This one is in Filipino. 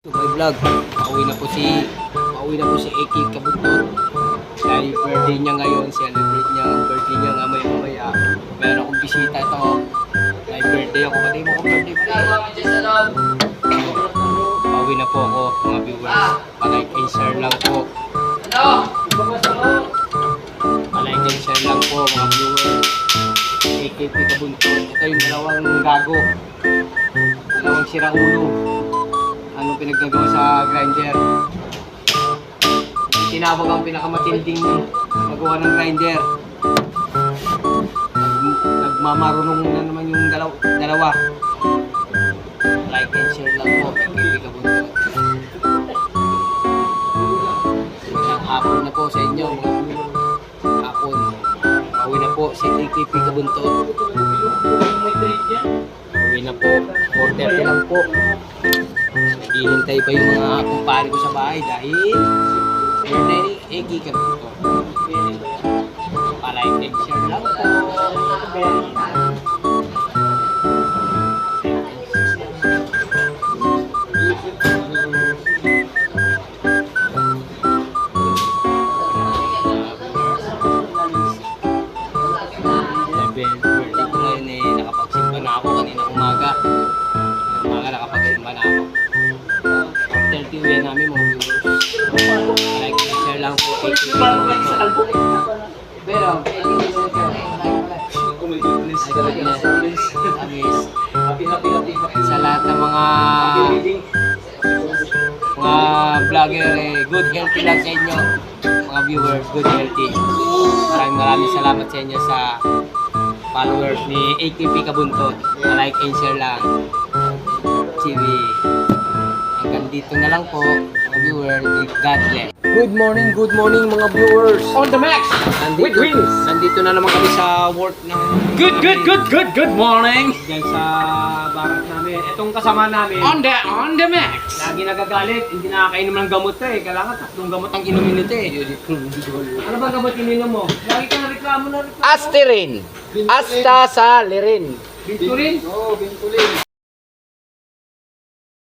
So my vlog, pauwi na po si AK Kabuntor. Dahil birthday niya ngayon, celebrate niya ang birthday niya nga mamaya. Meron akong bisita ito. Dahil birthday ako, pati mo akong birthday pa. Pauwi na po ako mga viewers. Palike and share lang po. Palike and share lang po mga viewers. AKP Kabuntor. Ito yung dalawang gago. Dalawang siraulo. Anong pinaggagawa sa grinder? Tinawag ang pinakamatinding magawa ng grinder. Nagmamarunong na naman yung dalawa. Like and share lang po. AKP Kabuntor. Isang hapon na po sa inyo. Hapon. Pauwi na po si AKP Kabuntor. Pauwi na po. 4:30 lang po. Hihintay pa yung mga kumpare ko sa bahay dahil birthday ni Egi Kabuntor. Palike and share lang po. Birthday ko ngayon nakapagsimba na ako kanina umaga. Nakapagsimba na ako. 30 uwi namin mga viewers. Like and share lang po. Sa lahat ng mga vlogger, good healthy lang sa inyo. Mga viewers, good healthy. Maraming salamat sa inyo sa followers ni AKP Kabuntor. Like and share lang. TV. Hanggang dito na lang po, mga viewers. God bless. Good morning mga viewers. On the max with wings. Nandito na naman kami sa work ng Good morning. dyan sa barak namin. Itong kasama namin, On the max. lagi nagagalit, hindi nakakainom ng gamot eh. Kailangan tatlong gamot ang inumin nito eh. Ano ba gamot ininom mo? Lagi ka na reklamo. Aspirin. Asta sa lirin. Binturin? Oo, Bintulin.